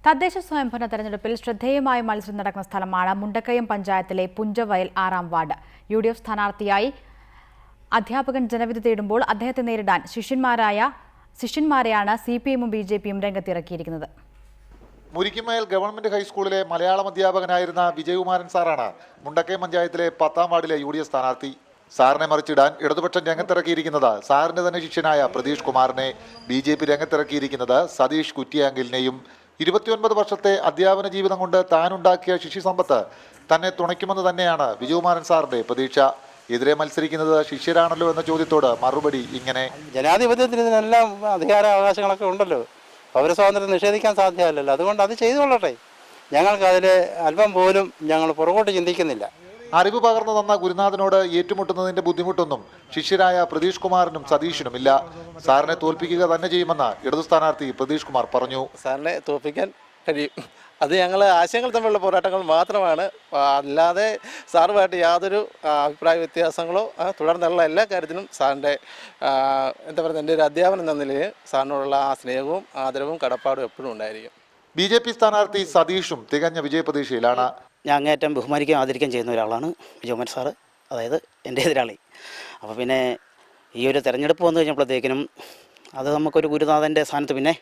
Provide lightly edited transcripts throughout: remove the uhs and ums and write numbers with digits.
തദ്ദേശ സ്വയംഭരണ തെരഞ്ഞെടുപ്പിൽ ശ്രദ്ധേയമായ മത്സരം നടക്കുന്ന സ്ഥലമാണ് മുണ്ടക്കയം പഞ്ചായത്തിലെ പുഞ്ചവയൽ 6-ാം വാർഡ്. UDF സ്ഥാനാർത്ഥിയായി അധ്യാപകൻ ജനവിധി തേടുമ്പോൾ അദ്ദേഹത്തെ നേരിടാൻ ശിഷ്യന്മാരെയാണ് CPM-ഉം BJP-യും രംഗത്തിറക്കിയിരിക്കുന്നത്. മുരിക്കുമേൽ ഗവൺമെന്റ് ഹൈസ്കൂളിലെ മലയാളം അധ്യാപകനായിരുന്ന വിജയകുമാരൻ സാറാണ് മുണ്ടക്കയം പഞ്ചായത്തിലെ 10-ാം വാർഡിലെ UDF സ്ഥാനാർത്ഥി. സാറിനെ മറിച്ചിടാൻ ഇടതുപക്ഷം രംഗത്തിറക്കിയിരിക്കുന്നത് സാറിന്റെ തന്നെ ശിഷ്യനായ പ്രതീഷ് കുമാറിനെ, BJP രംഗത്തിറക്കിയിരിക്കുന്നത് സതീഷ് കുറ്റിയാങ്കിലിനെയും. 29 വർഷത്തെ അധ്യാപന ജീവിതം കൊണ്ട് താനുണ്ടാക്കിയ ശിഷ്യസമ്പത്ത് തന്നെ തുണയ്ക്കുമെന്ന് തന്നെയാണ് വിജയകുമാരൻ സാറിന്റെ പ്രതീക്ഷ. എതിരെ മത്സരിക്കുന്നത് ശിഷ്യരാണല്ലോ എന്ന ചോദ്യത്തോട് മറുപടി ഇങ്ങനെ: ജനാധിപത്യത്തിന് ഇതിനെല്ലാം അധികാരാവകാശങ്ങളൊക്കെ ഉണ്ടല്ലോ, പൗരസ്വാതന്ത്ര്യം നിഷേധിക്കാൻ സാധ്യമല്ലല്ലോ. അതുകൊണ്ട് അത് ചെയ്തുകൊള്ളട്ടെ. ഞങ്ങൾക്ക് അതിൽ അല്പം പോലും ഞങ്ങൾ പുറകോട്ട് ചിന്തിക്കുന്നില്ല. അറിവ് പകർന്നു തന്ന ഗുരുനാഥനോട് ഏറ്റുമുട്ടുന്നതിന്റെ ബുദ്ധിമുട്ടൊന്നും ശിഷ്യരായ പ്രതീഷ് കുമാറിനും സതീഷിനുമില്ല. സാറിനെ തോൽപ്പിക്കുക തന്നെ ചെയ്യുമെന്ന് ഇടതു സ്ഥാനാർത്ഥി പ്രതീഷ് കുമാർ പറഞ്ഞു. സാറിനെ തോൽപ്പിക്കാൻ കഴിയും. അത് ഞങ്ങൾ ആശയങ്ങൾ തമ്മിലുള്ള പോരാട്ടങ്ങൾ മാത്രമാണ്, അല്ലാതെ സാറുമായിട്ട് യാതൊരു അഭിപ്രായ വ്യത്യാസങ്ങളോ തുടർന്നുള്ള എല്ലാ കാര്യത്തിലും സാറിൻ്റെ എന്താ പറയുക, എൻ്റെ ഒരു അധ്യാപനം എന്ന നിലയിൽ സാറിനോടുള്ള ആ സ്നേഹവും ആദരവും കടപ്പാടും എപ്പോഴും ഉണ്ടായിരിക്കും. BJP സ്ഥാനാർത്ഥി സതീഷും തികഞ്ഞ വിജയപ്രതീക്ഷയിലാണ്. ഞാൻ അങ്ങേറ്റം ബഹുമാനിക്കുകയും ആദരിക്കുകയും ചെയ്യുന്ന ഒരാളാണ് വിജയകുമാരൻ സാറ്, അതായത് എൻ്റെ എതിരാളി. അപ്പോൾ പിന്നെ ഈ ഒരു തെരഞ്ഞെടുപ്പ് വന്നു കഴിഞ്ഞപ്പോഴത്തേക്കിനും അത് നമുക്കൊരു ഗുരുനാഥൻ്റെ സ്ഥാനത്ത്, പിന്നെ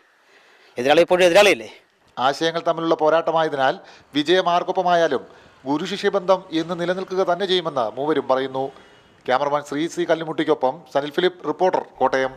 എതിരാളി എപ്പോഴും എതിരാളിയല്ലേ. ആശയങ്ങൾ തമ്മിലുള്ള പോരാട്ടമായതിനാൽ വിജയം ആർക്കൊപ്പമായാലും ഗുരുശിഷ്യബന്ധം എന്ന് നിലനിൽക്കുക തന്നെ ചെയ്യുമെന്ന് മൂവരും പറയുന്നു. Cameraman Shri C. കല്ലുമുട്ടിക്കൊപ്പം സനിൽ ഫിലിപ്പ്, റിപ്പോർട്ടർ, കോട്ടയം.